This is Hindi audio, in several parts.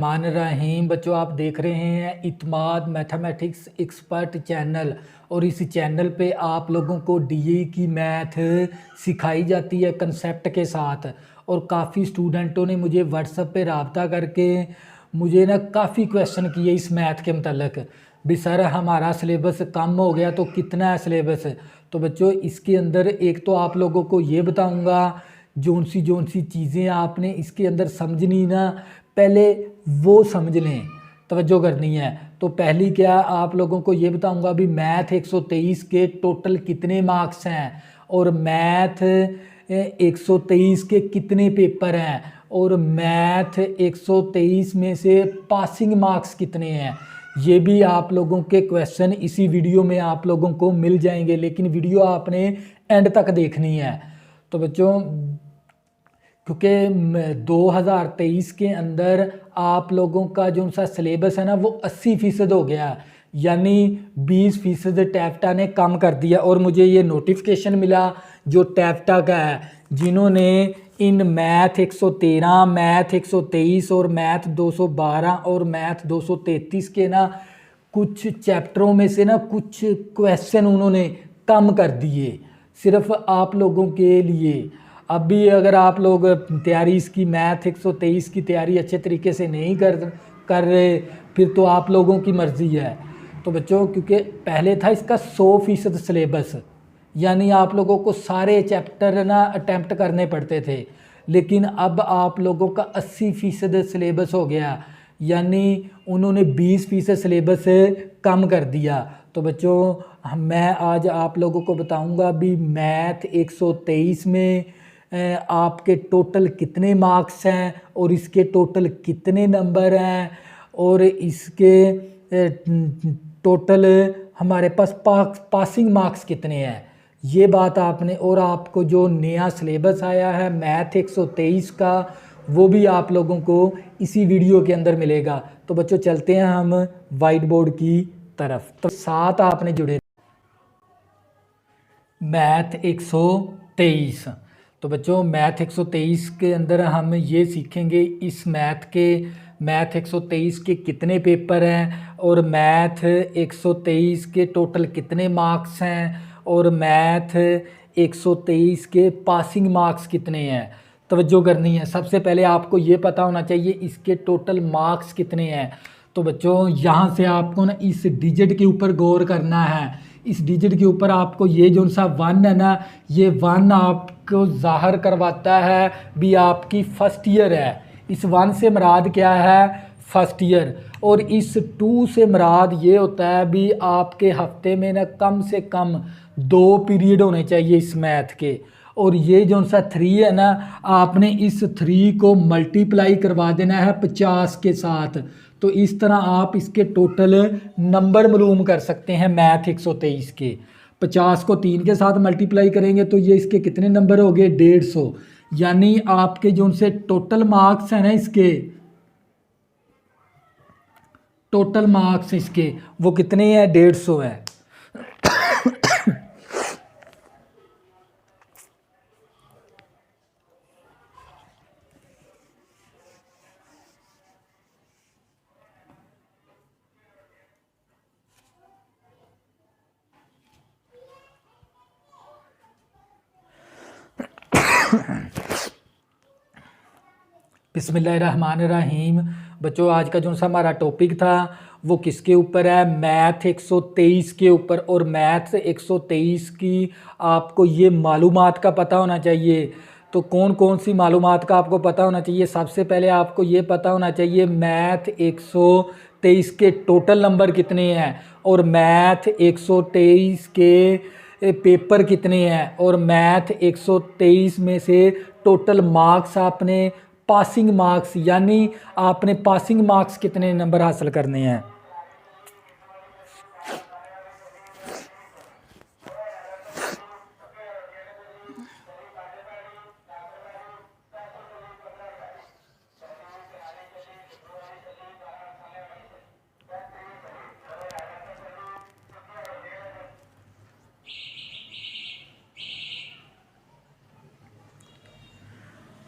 मान रहीम बच्चों, आप देख रहे हैं इत्माद मैथमेटिक्स एक्सपर्ट चैनल। और इस चैनल पे आप लोगों को डीए की मैथ सिखाई जाती है कंसेप्ट के साथ। और काफ़ी स्टूडेंटों ने मुझे व्हाट्सएप पे रब्ता करके मुझे ना काफ़ी क्वेश्चन किए इस मैथ के मतलब भी सर हमारा सिलेबस कम हो गया तो कितना है सिलेबस। तो बच्चों इसके अंदर एक तो आप लोगों को ये बताऊंगा जौन सी चीज़ें आपने इसके अंदर समझनी ना पहले वो समझ लें, तवज्जो करनी है। तो पहली क्या आप लोगों को ये बताऊंगा भी मैथ 123 के टोटल कितने मार्क्स हैं और मैथ 123 के कितने पेपर हैं और मैथ 123 में से पासिंग मार्क्स कितने हैं। ये भी आप लोगों के क्वेश्चन इसी वीडियो में आप लोगों को मिल जाएंगे, लेकिन वीडियो आपने एंड तक देखनी है। तो बच्चों क्योंकि 2023 के अंदर आप लोगों का जो सा सिलेबस है ना वो 80% हो गया, यानी 20% टैफ्टा ने कम कर दिया। और मुझे ये नोटिफिकेशन मिला जो टैफ्टा का है, जिन्होंने इन मैथ 113, मैथ 123 और मैथ 212 और मैथ 233 के ना कुछ चैप्टरों में से ना कुछ क्वेश्चन उन्होंने कम कर दिए सिर्फ आप लोगों के लिए। अब भी अगर आप लोग तैयारी इसकी मैथ 123 की तैयारी अच्छे तरीके से नहीं कर रहे फिर तो आप लोगों की मर्ज़ी है। तो बच्चों क्योंकि पहले था इसका 100% सिलेबस, यानी आप लोगों को सारे चैप्टर ना अटैम्प्ट करने पड़ते थे, लेकिन अब आप लोगों का 80% सिलेबस हो गया, यानी उन्होंने 20% सिलेबस कम कर दिया। तो बच्चों मैं आज आप लोगों को बताऊंगा भी मैथ 123 में आपके टोटल कितने मार्क्स हैं और इसके टोटल कितने नंबर हैं और इसके टोटल हमारे पास पासिंग मार्क्स कितने हैं, ये बात आपने। और आपको जो नया सिलेबस आया है मैथ 123 का वो भी आप लोगों को इसी वीडियो के अंदर मिलेगा। तो बच्चों चलते हैं हम वाइट बोर्ड की तरफ। तो साथ आपने जुड़े मैथ 123। तो बच्चों मैथ 123 के अंदर हम ये सीखेंगे इस मैथ 123 के कितने पेपर हैं और मैथ 123 के टोटल कितने मार्क्स हैं और मैथ 123 के पासिंग मार्क्स कितने हैं। तवज्जो करनी है, सबसे पहले आपको ये पता होना चाहिए इसके टोटल मार्क्स कितने हैं। तो बच्चों यहाँ से आपको ना इस डिजिट के ऊपर गौर करना है। इस डिजिट के ऊपर आपको ये जो सा 1 है ना, ये 1 आपको ज़ाहिर करवाता है भी आपकी फर्स्ट ईयर है। इस 1 से मुराद क्या है, फर्स्ट ईयर। और इस 2 से मुराद ये होता है भी आपके हफ्ते में ना कम से कम 2 पीरियड होने चाहिए इस मैथ के। और ये जो सा 3 है ना, आपने इस 3 को मल्टीप्लाई करवा देना है 50 के साथ। तो इस तरह आप इसके टोटल नंबर मालूम कर सकते हैं मैथ 123 के। 50 को 3 के साथ मल्टीप्लाई करेंगे तो ये इसके कितने नंबर हो गए, 150। यानी आपके जो उनसे टोटल मार्क्स हैं ना, इसके टोटल मार्क्स इसके वो कितने हैं, 150 है। बिस्मिल्लाहिर्रहमानिर्रहीम। बच्चों आज का जो सा हमारा टॉपिक था वो किसके ऊपर है, मैथ 123 के ऊपर। और मैथ 123 की आपको ये मालूमात का पता होना चाहिए। तो कौन कौन सी मालूमात का आपको पता होना चाहिए, सबसे पहले आपको ये पता होना चाहिए मैथ 123 के टोटल नंबर कितने हैं और मैथ 123 के पेपर कितने हैं और मैथ 123 में से टोटल मार्क्स आपने पासिंग मार्क्स, यानी आपने पासिंग मार्क्स कितने नंबर हासिल करने हैं।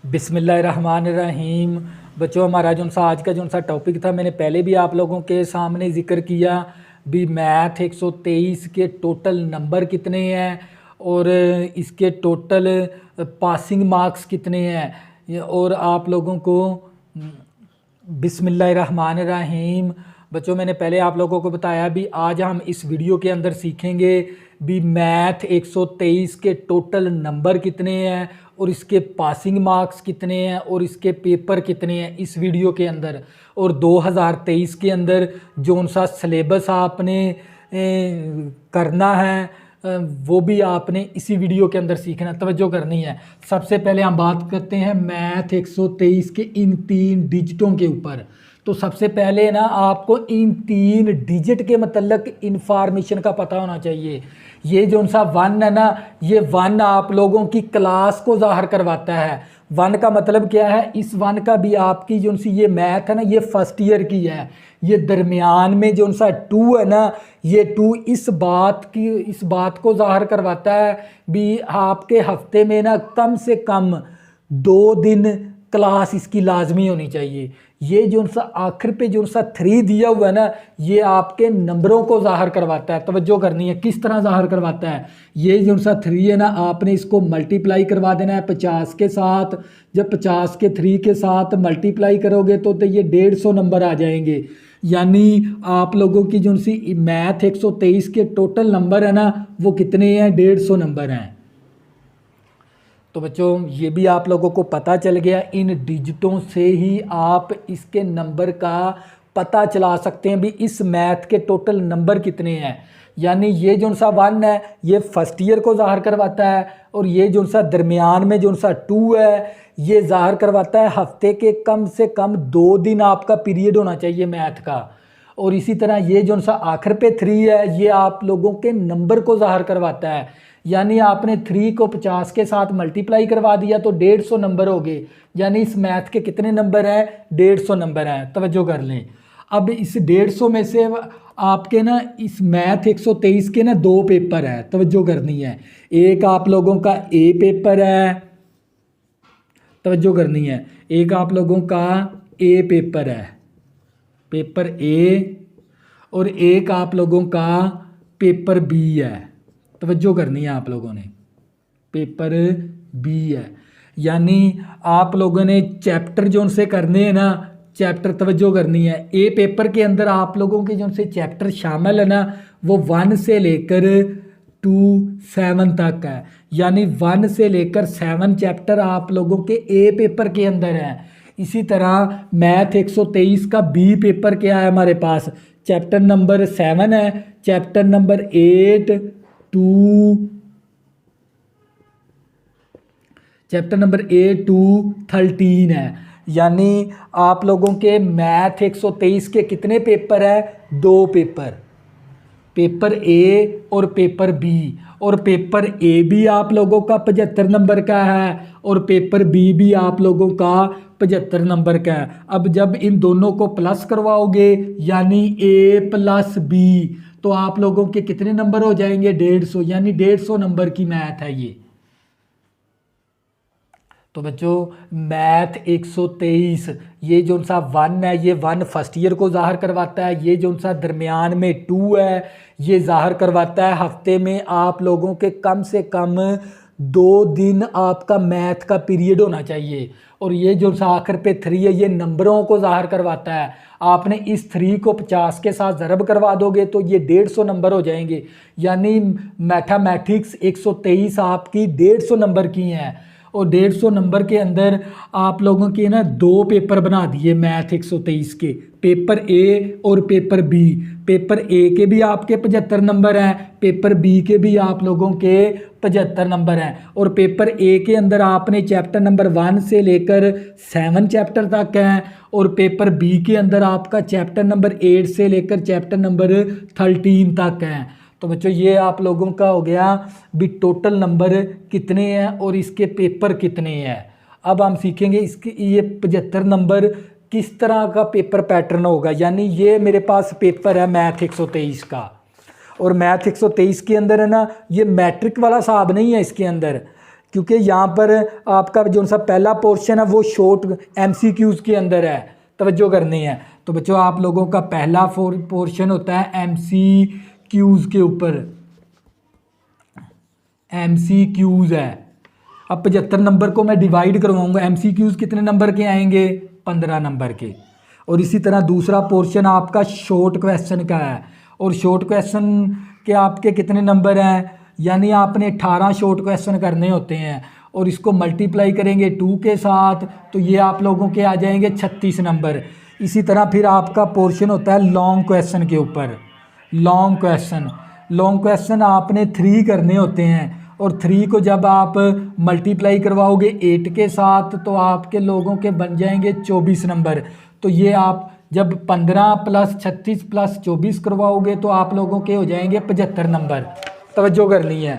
बिस्मिल्लाहिर्रहमानिर्रहीम। बच्चों हमारा जो सा आज का जो सा टॉपिक था मैंने पहले भी आप लोगों के सामने जिक्र किया भी मैथ 123 के टोटल नंबर कितने हैं और इसके टोटल पासिंग मार्क्स कितने हैं, और आप लोगों को बिस्मिल्लाहिर्रहमानिर्रहीम। बच्चों मैंने पहले आप लोगों को बताया भी आज हम इस वीडियो के अंदर सीखेंगे भी मैथ 123 के टोटल नंबर कितने हैं और इसके पासिंग मार्क्स कितने हैं और इसके पेपर कितने हैं इस वीडियो के अंदर। और 2023 के अंदर जो सा सिलेबस आपने करना है वो भी आपने इसी वीडियो के अंदर सीखना, तवज्जो करनी है। सबसे पहले हम बात करते हैं मैथ 123 के इन 3 डिजिटों के ऊपर। तो सबसे पहले ना आपको इन 3 डिजिट के मतलब इंफॉर्मेशन का पता होना चाहिए। ये जो सा 1 है ना, ये 1 आप लोगों की क्लास को ज़ाहिर करवाता है। 1 का मतलब क्या है, इस 1 का भी आपकी जो सी ये मैथ है ना ये फर्स्ट ईयर की है। ये दरमियान में जो सा 2 है ना, ये 2 इस बात को ज़ाहिर करवाता है भी आपके हफ्ते में ना कम से कम 2 दिन क्लास इसकी लाजमी होनी चाहिए। ये जो सा आखिर पे जो सा 3 दिया हुआ है ना, ये आपके नंबरों को ज़ाहिर करवाता है। तवज्जो करनी है किस तरह ज़ाहिर करवाता है। ये जो सा 3 है ना, आपने इसको मल्टीप्लाई करवा देना है 50 के साथ। जब 50 के 3 के साथ मल्टीप्लाई करोगे तो ये 150 नंबर आ जाएंगे। यानी आप लोगों की जो सी मैथ 123 के टोटल नंबर है ना वो कितने हैं, 150 नंबर हैं। तो बच्चों ये भी आप लोगों को पता चल गया, इन डिजिटों से ही आप इसके नंबर का पता चला सकते हैं भी इस मैथ के टोटल नंबर कितने हैं। यानी ये जो सा 1 है ये फर्स्ट ईयर को ज़ाहिर करवाता है, और ये जो सा दरमियान में जो सा 2 है ये ज़ाहिर करवाता है हफ्ते के कम से कम 2 दिन आपका पीरियड होना चाहिए मैथ का। और इसी तरह ये जो सा आखिर पे 3 है ये आप लोगों के नंबर को ज़ाहिर करवाता है। यानी आपने 3 को 50 के साथ मल्टीप्लाई करवा दिया तो 150 नंबर हो गए। यानी इस मैथ के कितने नंबर हैं, 150 नंबर हैं। तवज्जो कर लें। अब इस 150 में से आपके ना इस मैथ 123 के ना 2 पेपर है, तवज्जो करनी है। एक आप लोगों का ए पेपर है, तवज्जो करनी है। एक आप लोगों का ए पेपर है, पेपर ए, और एक आप लोगों का पेपर बी है। तवज्जो करनी है आप लोगों ने, पेपर बी है। यानी आप लोगों ने चैप्टर जो उनसे करने हैं ना, चैप्टर तवज्जो करनी है। ए पेपर के अंदर आप लोगों के जो उनसे चैप्टर शामिल है ना वो 1 से लेकर 7 तक है। यानी 1 से लेकर 7 चैप्टर आप लोगों के ए पेपर के अंदर हैं। इसी तरह मैथ 123 का बी पेपर क्या है हमारे पास, चैप्टर नंबर 7 है, chapter number 8 chapter number 8 to 13 है। यानी आप लोगों के मैथ 123 के कितने पेपर है, 2 पेपर, पेपर ए और पेपर बी। और पेपर ए भी आप लोगों का 75 नंबर का है और पेपर बी भी आप लोगों का 75 नंबर का है। अब जब इन दोनों को प्लस करवाओगे यानी ए प्लस बी तो आप लोगों के कितने नंबर हो जाएंगे, 150। यानी 150 नंबर की मैथ है ये। तो बच्चों मैथ 123 ये जो सा 1 है ये 1 फर्स्ट ईयर को ज़ाहिर करवाता है। ये जो सा दरमियान में 2 है ये ज़ाहिर करवाता है हफ्ते में आप लोगों के कम से कम 2 दिन आपका मैथ का पीरियड होना चाहिए। और ये जो सा आखिर पे 3 है ये नंबरों को ज़ाहिर करवाता है। आपने इस 3 को 50 के साथ ज़रब करवा दोगे तो ये 150 नंबर हो जाएंगे। यानी मैथमेटिक्स 123 आपकी 150 नंबर की हैं। और 150 नंबर के अंदर आप लोगों के ना 2 पेपर बना दिए मैथ 123 के, पेपर ए और पेपर बी। पेपर ए के भी आपके 75 नंबर हैं, पेपर बी के भी आप लोगों के 75 नंबर हैं। और पेपर ए के अंदर आपने चैप्टर नंबर 1 से लेकर 7 चैप्टर तक हैं, और पेपर बी के अंदर आपका चैप्टर नंबर 8 से लेकर चैप्टर नंबर 13 तक हैं। तो बच्चों ये आप लोगों का हो गया भी टोटल नंबर कितने हैं और इसके पेपर कितने हैं। अब हम सीखेंगे इसके ये 75 नंबर किस तरह का पेपर पैटर्न होगा। यानी ये मेरे पास पेपर है मैथ 123 का, और मैथ 123 के अंदर है ना ये मैट्रिक वाला हिसाब नहीं है इसके अंदर। क्योंकि यहाँ पर आपका जो सा पहला पोर्शन है वो शॉर्ट MCQs के अंदर है, तवज्जो करनी है। तो बच्चों आप लोगों का पहला पोर्शन होता है MCQs के ऊपर, MCQs है। अब 75 नंबर को मैं डिवाइड करवाऊंगा, MCQs कितने नंबर के आएंगे, 15 नंबर के। और इसी तरह दूसरा पोर्शन आपका शॉर्ट क्वेश्चन का है, और शॉर्ट क्वेश्चन के आपके कितने नंबर हैं, यानी आपने 18 शॉर्ट क्वेश्चन करने होते हैं, और इसको मल्टीप्लाई करेंगे 2 के साथ, तो ये आप लोगों के आ जाएंगे 36 नंबर। इसी तरह फिर आपका पोर्शन होता है लॉन्ग क्वेश्चन के ऊपर, लॉन्ग क्वेश्चन आपने 3 करने होते हैं, और 3 को जब आप मल्टीप्लाई करवाओगे 8 के साथ तो आपके लोगों के बन जाएंगे 24 नंबर। तो ये आप जब 15 + 36 + 24 करवाओगे तो आप लोगों के हो जाएंगे 75 नंबर, तवज्जो करनी है।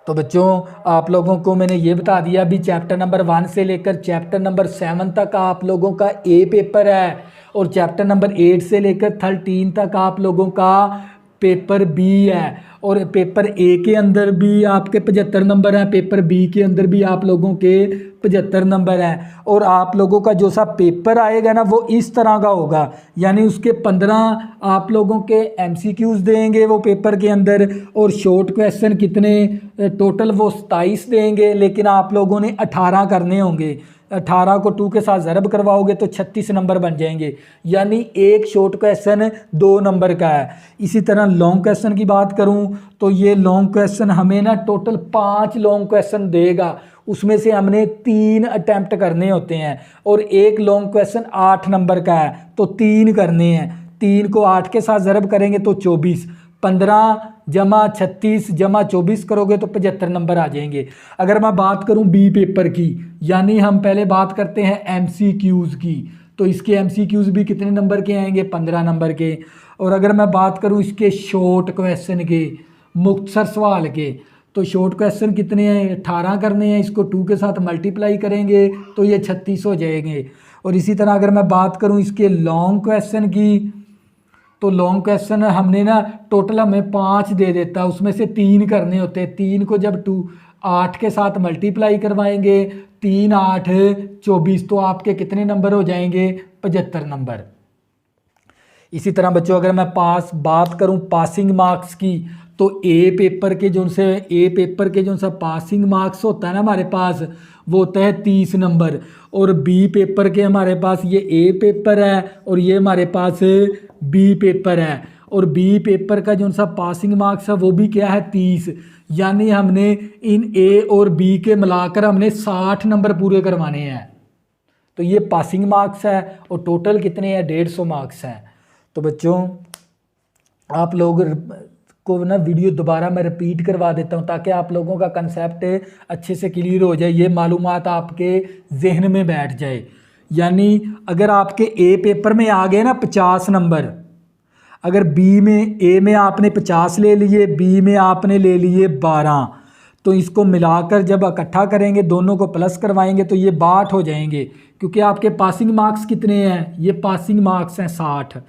तो बच्चों आप लोगों को मैंने ये बता दिया, अभी चैप्टर नंबर 1 से लेकर चैप्टर नंबर 7 तक आप लोगों का A पेपर है, और चैप्टर नंबर 8 से लेकर 13 तक आप लोगों का पेपर B है। और पेपर A के अंदर भी आपके 75 नंबर हैं, पेपर B के अंदर भी आप लोगों के 75 नंबर हैं। और आप लोगों का जो सा पेपर आएगा ना वो इस तरह का होगा, यानी उसके 15 आप लोगों के MCQs देंगे वो पेपर के अंदर, और शॉर्ट क्वेश्चन कितने टोटल वो 27 देंगे, लेकिन आप लोगों ने 18 करने होंगे। 18 को 2 के साथ ज़रब करवाओगे तो 36 नंबर बन जाएंगे, यानी एक शॉर्ट क्वेश्चन 2 नंबर का है। इसी तरह लॉन्ग क्वेश्चन की बात करूं तो ये लॉन्ग क्वेश्चन हमें ना टोटल 5 लॉन्ग क्वेश्चन देगा, उसमें से हमने 3 अटैम्प्ट करने होते हैं, और एक लॉन्ग क्वेश्चन 8 नंबर का है तो 3 करने हैं। 3 को 8 के साथ ज़रब करेंगे तो 24, 15 जमा 36 जमा 24 करोगे तो 75 नंबर आ जाएंगे। अगर मैं बात करूं B पेपर की, यानी हम पहले बात करते हैं MCQs की, तो इसके MCQs भी कितने नंबर के आएंगे, 15 नंबर के। और अगर मैं बात करूं इसके शॉर्ट क्वेश्चन के, मुख्तसर सवाल के, तो शॉर्ट क्वेश्चन कितने हैं, 18 करने हैं, इसको 2 के साथ मल्टीप्लाई करेंगे तो ये 36 हो जाएंगे। और इसी तरह अगर मैं बात करूं इसके लॉन्ग क्वेश्चन की, तो लॉन्ग क्वेश्चन हमने ना टोटल हमें 5 दे देता है, उसमें से 3 करने होते हैं। 3 को जब 8 के साथ मल्टीप्लाई करवाएंगे, 3 8 24, तो आपके कितने नंबर हो जाएंगे, 75 नंबर। इसी तरह बच्चों अगर मैं बात करूं पासिंग मार्क्स की, तो A पेपर के जो सा पासिंग मार्क्स होता है ना हमारे पास, वो होता है 30 नंबर। और B पेपर के हमारे पास ये A पेपर है और ये हमारे पास B पेपर है, और B पेपर का जो सा पासिंग मार्क्स है वो भी क्या है, 30। यानी हमने इन A और B के मिलाकर हमने 60 नंबर पूरे करवाने हैं। तो ये पासिंग मार्क्स है, और टोटल कितने हैं, 150 मार्क्स हैं। तो बच्चों आप लोग को ना वीडियो दोबारा मैं रिपीट करवा देता हूँ ताकि आप लोगों का कंसेप्ट अच्छे से क्लियर हो जाए, ये मालूमात आपके जहन में बैठ जाए। यानी अगर आपके A पेपर में आ गए ना 50 नंबर, अगर A में आपने 50 ले लिए, B में आपने ले लिए 12, तो इसको मिलाकर जब इकट्ठा करेंगे, दोनों को प्लस करवाएंगे तो ये 62 हो जाएंगे, क्योंकि आपके पासिंग मार्क्स कितने हैं, ये पासिंग मार्क्स हैं 60।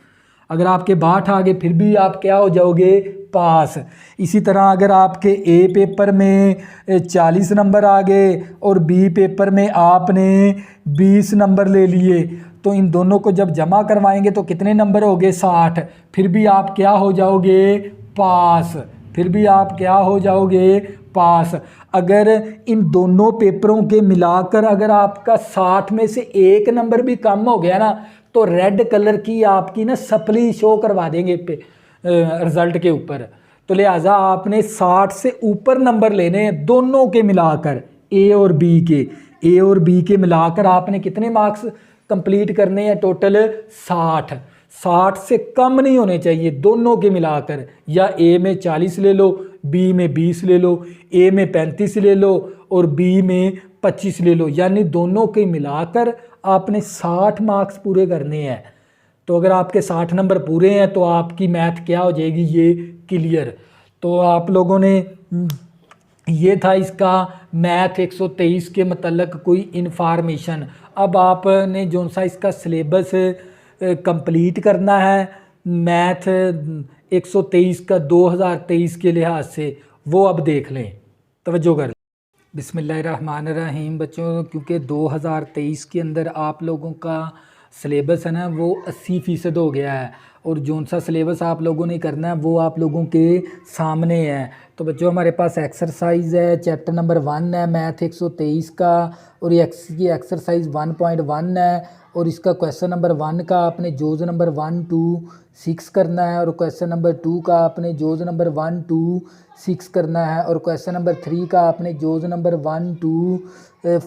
अगर आपके 62 आ गए फिर भी आप क्या हो जाओगे, पास। इसी तरह अगर आपके A पेपर में 40 नंबर आ गए और B पेपर में आपने 20 नंबर ले लिए, तो इन दोनों को जब जमा करवाएंगे तो कितने नंबर हो गए, 60। फिर भी आप क्या हो जाओगे, पास। फिर भी आप क्या हो जाओगे, पास। अगर इन दोनों पेपरों के मिलाकर अगर आपका 60 में से 1 नंबर भी कम हो गया ना, तो रेड कलर की आपकी ना सप्ली शो करवा देंगे रिजल्ट के ऊपर। तो लिहाजा आपने 60 से ऊपर नंबर लेने हैं दोनों के मिलाकर, A और B के मिलाकर आपने कितने मार्क्स कंप्लीट करने हैं, टोटल 60 से कम नहीं होने चाहिए दोनों के मिलाकर। या A में 40 ले लो, B में 20 ले लो, A में 35 ले लो और B में 25 ले लो, यानी दोनों के मिलाकर आपने 60 मार्क्स पूरे करने हैं। तो अगर आपके 60 नंबर पूरे हैं तो आपकी मैथ क्या हो जाएगी, ये क्लियर। तो आप लोगों ने ये था इसका मैथ 123 के मतलब कोई इन्फॉर्मेशन। अब आपने जो सा इसका सिलेबस कंप्लीट करना है मैथ 123 का 2023 के लिहाज से, वो अब देख लें, तवज्जो कर। बिस्मिल्लाहिर्रहमानिर्रहीम। बच्चों, क्योंकि 2023 के अंदर आप लोगों का सिलेबस है ना वो 80% हो गया है, और जौन सा सिलेबस आप लोगों ने करना है वो आप लोगों के सामने है। तो बच्चों, हमारे पास एक्सरसाइज है, चैप्टर नंबर 1 है मैथ 123 का, और ये एक्सरसाइज 1.1 है। और इसका क्वेश्चन नंबर 1 का आपने जोज नंबर 1 2 6 करना है, और क्वेश्चन नंबर 2 का आपने जोज नंबर 1 2 6 करना है, और क्वेश्चन नंबर 3 का आपने जोज नंबर 1 2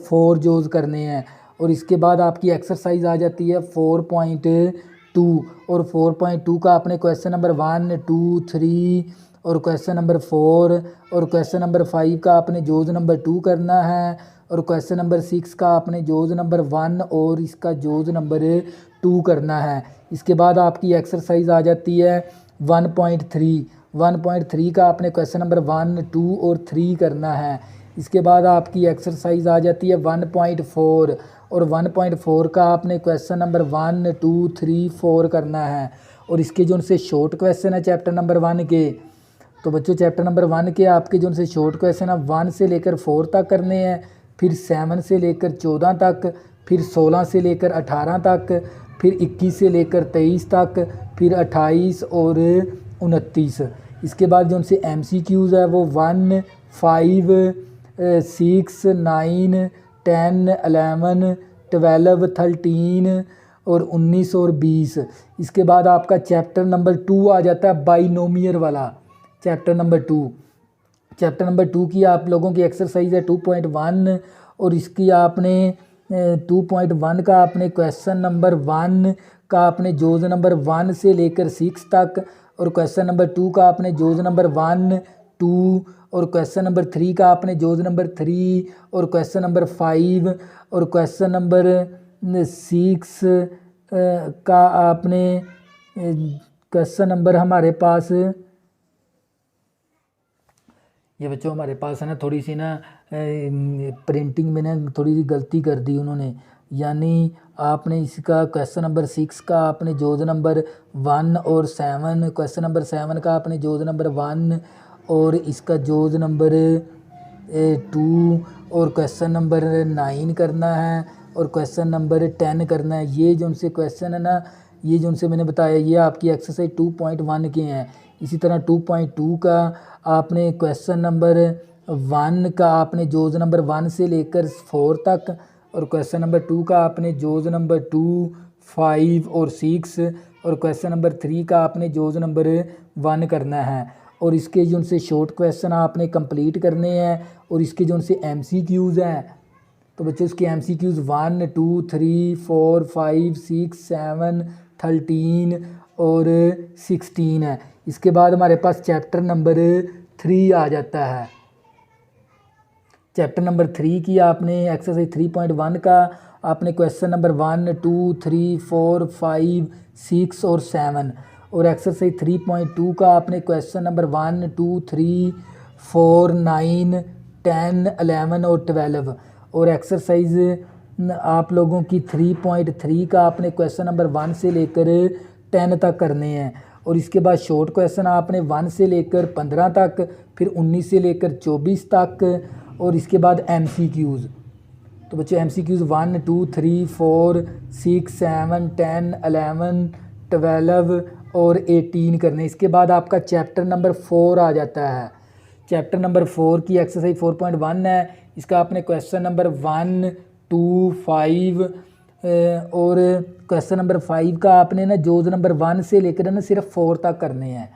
4 जोज करने हैं। और इसके बाद आपकी एक्सरसाइज आ जाती है 4.2, और 4.2 का आपने क्वेश्चन नंबर 1 2 3 और क्वेश्चन नंबर 4 और क्वेश्चन नंबर 5 का आपने जोज नंबर 2 करना है, और क्वेश्चन नंबर 6 का आपने जोज नंबर 1 और इसका जोज नंबर 2 करना है। इसके बाद आपकी एक्सरसाइज आ जाती है 1.3 का आपने क्वेश्चन नंबर 1 2 और 3 करना है। इसके बाद आपकी एक्सरसाइज आ जाती है 1.4, और 1.4 का आपने क्वेश्चन नंबर 1 2 3 4 करना है। और इसके जो उनसे शॉर्ट क्वेश्चन है चैप्टर नंबर 1 के, तो बच्चों चैप्टर नंबर 1 के आपके जो उनसे शॉर्ट क्वेश्चन है 1 से लेकर 4 तक करने हैं, फिर 7 से लेकर 14 तक, फिर 16 से लेकर 18 तक, फिर 21 से लेकर 23 तक, फिर 28 और 29। इसके बाद जो उनसे MCQs है वो 1 5 6 9 10 11 12 13 और 19 और 20। इसके बाद आपका चैप्टर नंबर 2 आ जाता है बाइनोमियल वाला। चैप्टर नंबर 2 की आप लोगों की एक्सरसाइज है 2.1, और इसकी आपने 2.1 का आपने क्वेश्चन नंबर 1 का आपने जोज नंबर 1 से लेकर 6 तक, और क्वेश्चन नंबर 2 का आपने जोज नंबर 1 2 और क्वेश्चन नंबर 3 का आपने जोज नंबर 3 और क्वेश्चन नंबर 5 और क्वेश्चन नंबर 6 का आपने क्वेश्चन नंबर हमारे पास ये बच्चों हमारे पास है ना थोड़ी सी ना प्रिंटिंग में ना थोड़ी सी गलती कर दी उन्होंने, यानी आपने इसका क्वेश्चन नंबर 6 का आपने जोज नंबर 1 और 7, क्वेश्चन नंबर 7 का आपने जोज नंबर 1 और इसका जोज नंबर 2 और क्वेश्चन नंबर 9 करना है, और क्वेश्चन नंबर 10 करना है। ये जो उनसे क्वेश्चन है ना, ये जो उनसे मैंने बताया ये आपकी एक्सरसाइज 2.1 के हैं। इसी तरह 2.2 का आपने क्वेश्चन नंबर 1 का आपने जोज नंबर 1 से लेकर 4 तक, और क्वेश्चन नंबर 2 का आपने जोज नंबर 2 5 और 6 और क्वेश्चन नंबर 3 का आपने जोज नंबर 1 करना है। और इसके जो उनसे शॉर्ट क्वेश्चन आपने कंप्लीट करने हैं, और इसके जो उनसे MCQs हैं, तो बच्चों इसके MCQs 1 2 3 4 5 6 7 13 और 16 है। इसके बाद हमारे पास चैप्टर नंबर 3 आ जाता है। चैप्टर नंबर 3 की आपने एक्सरसाइज 3.1 का आपने क्वेश्चन नंबर 1 2 3 4 5 6 और 7, और एक्सरसाइज 3.2 का आपने क्वेश्चन नंबर 1 2 3 4 9 10 11 और 12, और एक्सरसाइज आप लोगों की 3.3 का आपने क्वेश्चन नंबर 1 से लेकर 10 तक करने हैं। और इसके बाद शॉर्ट क्वेश्चन आपने 1 से लेकर 15 तक, फिर 19 से लेकर 24 तक, और इसके बाद MCQs। तो बच्चों MCQs 1 2 3 4 6 7 10 11 12 और 18 करने। इसके बाद आपका चैप्टर नंबर 4 आ जाता है। चैप्टर नंबर 4 की एक्सरसाइज 4.1 है। इसका आपने क्वेश्चन नंबर 1 2 5 और क्वेश्चन नंबर 5 का आपने ना जोज नंबर 1 से लेकर ना सिर्फ 4 तक करने हैं।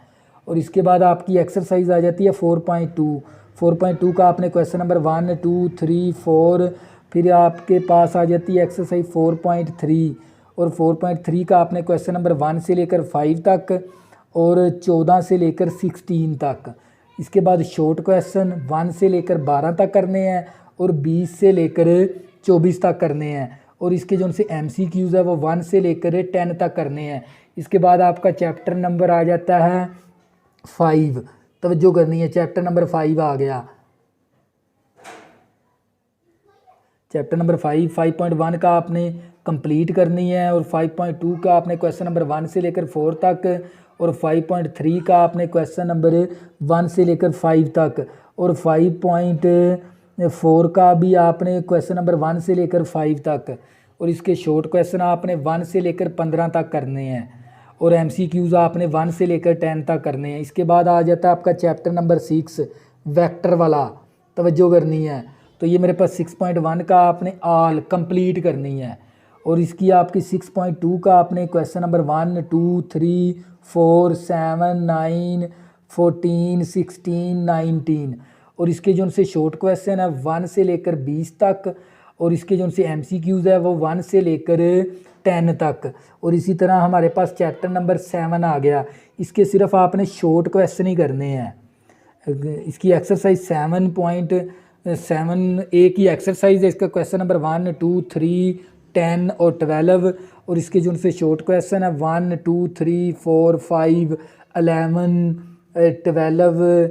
और इसके बाद आपकी एक्सरसाइज आ जाती है 4.2 का आपने क्वेश्चन नंबर 1 2 3 4, फिर आपके पास आ जाती है एक्सरसाइज 4.3, और 4.3 का आपने क्वेश्चन नंबर 1 से लेकर 5 तक और 14 से लेकर 16 तक। इसके बाद शॉर्ट क्वेश्चन 1 से लेकर 12 तक करने हैं, और 20 से लेकर 24 तक करने हैं। और इसके जो उनसे MCQs है वो 1 से लेकर 10 तक करने हैं। इसके बाद आपका चैप्टर नंबर आ जाता है 5, तवज्जो करनी है, चैप्टर नंबर 5 आ गया। चैप्टर नंबर 5.1 का आपने कंप्लीट करनी है, और 5.2 का आपने क्वेश्चन नंबर 1 से लेकर 4 तक, और 5.3 का आपने क्वेश्चन नंबर 1 से लेकर 5 तक, और 5. 4 का भी आपने क्वेश्चन नंबर 1 से लेकर 5 तक, और इसके शॉर्ट क्वेश्चन आपने 1 से लेकर 15 तक करने हैं, और MCQs आपने 1 से लेकर 10 तक करने हैं। इसके बाद आ जाता है आपका चैप्टर नंबर 6 वेक्टर वाला, तवज्जो करनी है। तो ये मेरे पास 6.1 का आपने ऑल कंप्लीट करनी है, और इसकी आपकी 6.2 का आपने क्वेश्चन नंबर 1, 2, 3, 4, 7, 9, 14, 16, 19, और इसके जो उनसे शॉर्ट क्वेश्चन है 1 से लेकर 20 तक, और इसके जो उनसे MCQs है वो 1 से लेकर 10 तक। और इसी तरह हमारे पास चैप्टर नंबर 7 आ गया, इसके सिर्फ आपने शॉर्ट क्वेश्चन ही करने हैं। इसकी एक्सरसाइज 7.7 ए की एक्सरसाइज है, इसका क्वेश्चन नंबर 1, 2, 3, 10 और 12, और इसके जो उनसे शॉर्ट क्वेश्चन है 1, 2, 3, 4, 5, 11, 12,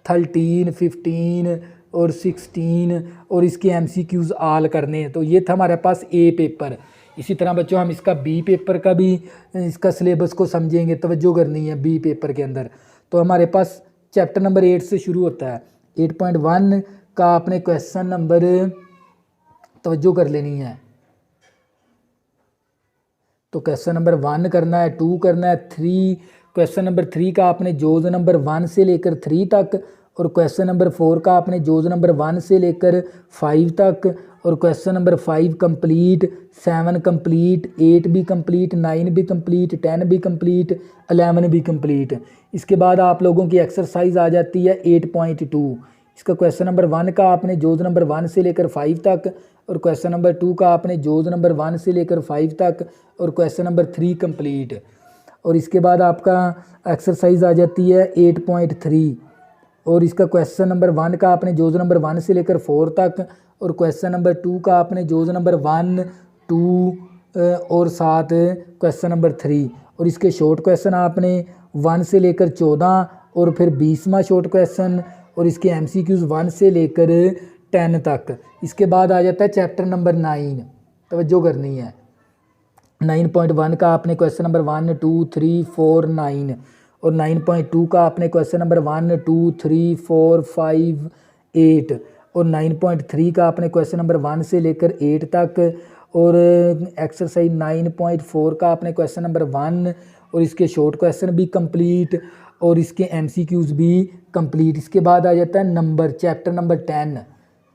13, 15 और 16, और इसके MCQs ऑल करने हैं। तो ये था हमारे पास A पेपर। इसी तरह बच्चों हम इसका B पेपर का भी इसका सिलेबस को समझेंगे, तवज्जो करनी है B पेपर के अंदर। तो हमारे पास चैप्टर नंबर 8 से शुरू होता है। 8.1 का आपने क्वेश्चन नंबर तवज्जो कर लेनी है। तो क्वेश्चन नंबर 1 करना है, 2 करना है, 3, क्वेश्चन नंबर 3 का आपने जोज नंबर 1 से लेकर 3 तक, और क्वेश्चन नंबर 4 का आपने जोज नंबर 1 से लेकर 5 तक, और क्वेश्चन नंबर 5 कंप्लीट, 7 कंप्लीट, 8 भी कंप्लीट, 9 भी कंप्लीट, 10 भी कंप्लीट, 11 भी कंप्लीट। इसके बाद आप लोगों की एक्सरसाइज आ जाती है 8.2। इसका क्वेश्चन नंबर 1 का आपने जोज नंबर 1 से लेकर 5 तक, और क्वेश्चन नंबर 2 का आपने जोज नंबर 1 से लेकर 5 तक, और क्वेश्चन नंबर 3 कंप्लीट। और इसके बाद आपका एक्सरसाइज आ जाती है 8.3, और इसका क्वेश्चन नंबर 1 का आपने जोज नंबर 1 से लेकर 4 तक, और क्वेश्चन नंबर 2 का आपने जोज नंबर 1, 2 और साथ क्वेश्चन नंबर 3, और इसके शॉर्ट क्वेश्चन आपने 1 से लेकर 14 और फिर 20वां शॉर्ट क्वेश्चन, और इसके MCQs 1 से लेकर 10 तक। इसके बाद आ जाता है चैप्टर नंबर 9, तवज्जो करनी है। 9.1 का आपने क्वेश्चन नंबर 1, 2, 3, 4, 9, और 9.2 का आपने क्वेश्चन नंबर 1, 2, 3, 4, 5, 8, और 9.3 का आपने क्वेश्चन नंबर 1 से लेकर 8 तक, और एक्सरसाइज 9.4 का आपने क्वेश्चन नंबर 1 और इसके शॉर्ट क्वेश्चन भी कंप्लीट, और इसके MCQs भी कंप्लीट। इसके बाद आ जाता है नंबर चैप्टर नंबर 10,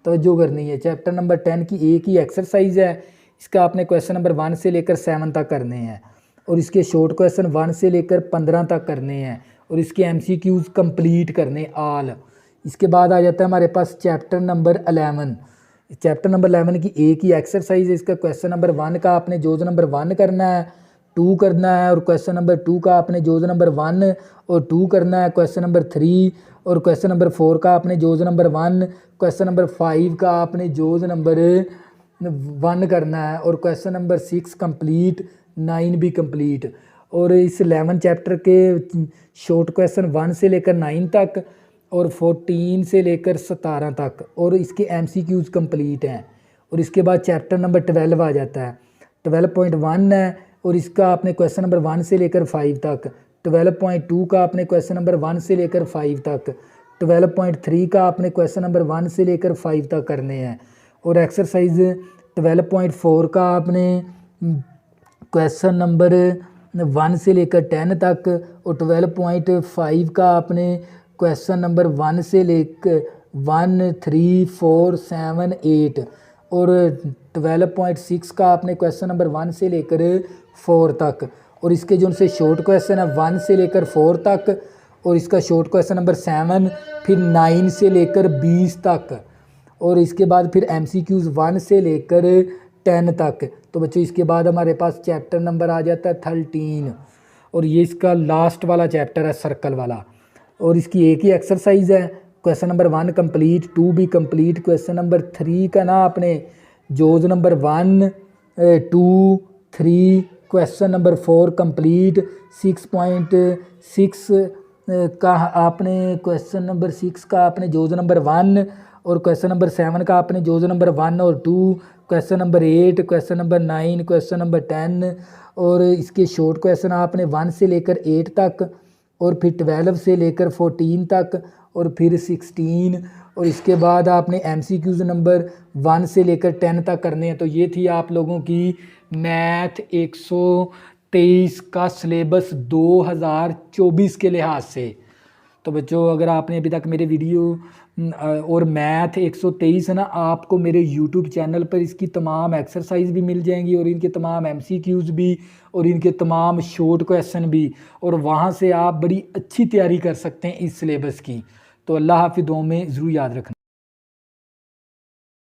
तवज्जो करनी है। चैप्टर नंबर 10 की एक ही एक्सरसाइज है, इसका आपने क्वेश्चन नंबर 1 से लेकर 7 तक करने हैं, और इसके शॉर्ट क्वेश्चन 1 से लेकर 15 तक करने हैं, और इसके MCQs कंप्लीट करने ऑल। इसके बाद आ जाता है हमारे पास चैप्टर नंबर 11। चैप्टर नंबर 11 की एक ही एक्सरसाइज है, इसका क्वेश्चन नंबर 1 का आपने जोज नंबर 1 करना है, 2 करना है, और क्वेश्चन नंबर 2 का आपने जोज नंबर 1 और 2 करना है, क्वेश्चन नंबर 3 और क्वेश्चन नंबर 4 का आपने जोज नंबर 1, क्वेश्चन नंबर 5 का आपने जोज नंबर 1 करना है, और क्वेश्चन नंबर 6 कंप्लीट, 9 भी कंप्लीट। और इस 11 चैप्टर के शॉर्ट क्वेश्चन 1 से लेकर 9 तक और 14 से लेकर 17 तक, और इसके MCQs कंप्लीट हैं। और इसके बाद चैप्टर नंबर 12 आ जाता है, 12.1 है, और इसका आपने क्वेश्चन नंबर 1 से लेकर 5 तक, 12.2 का आपने क्वेश्चन नंबर 1 से लेकर 5 तक, 12.3 का आपने क्वेश्चन नंबर 1 से लेकर 5 तक करने हैं, और एक्सरसाइज 12.4 का आपने क्वेश्चन नंबर 1 से लेकर 10 तक, और 12.5 का आपने क्वेश्चन नंबर 1 से लेकर 1, 3, 4, 7, 8, और 12.6 का आपने क्वेश्चन नंबर 1 से लेकर 4 तक, और इसके जो उनसे शॉर्ट क्वेश्चन है 1 से लेकर 4 तक, और इसका शॉर्ट क्वेश्चन नंबर 7, फिर 9 से लेकर 20 तक, और इसके बाद फिर MCQs 1 से लेकर 10 तक। तो बच्चों इसके बाद हमारे पास चैप्टर नंबर आ जाता है 13, और ये इसका लास्ट वाला चैप्टर है सर्कल वाला, और इसकी एक ही एक्सरसाइज है, क्वेश्चन नंबर 1 कंप्लीट, 2 भी कंप्लीट, क्वेश्चन नंबर 3 का ना आपने जोज नंबर 1, 2, 3, क्वेश्चन नंबर 4 कंप्लीट, 6.6 का आपने क्वेश्चन नंबर 6 का आपने जोज नंबर 1, और क्वेश्चन नंबर 7 का आपने जोज नंबर 1 और 2, question number 8, question number 9, question number 10, और इसके शॉर्ट क्वेश्चन आपने 1 से लेकर 8 तक, और फिर 12 से लेकर 14 तक, और फिर 16, और इसके बाद आपने MCQs नंबर 1 से लेकर 10 तक करने हैं। तो ये थी आप लोगों की मैथ 123 का सिलेबस 2024 के लिहाज से। तो बच्चों अगर आपने अभी तक मेरे वीडियो और मैथ 123 है ना, आपको मेरे यूट्यूब चैनल पर इसकी तमाम एक्सरसाइज भी मिल जाएंगी और इनके तमाम MCQs भी और इनके तमाम शॉर्ट क्वेश्चन भी, और वहाँ से आप बड़ी अच्छी तैयारी कर सकते हैं इस सिलेबस की। तो अल्लाह हाफिज़, दुआ में ज़रूर याद रखना।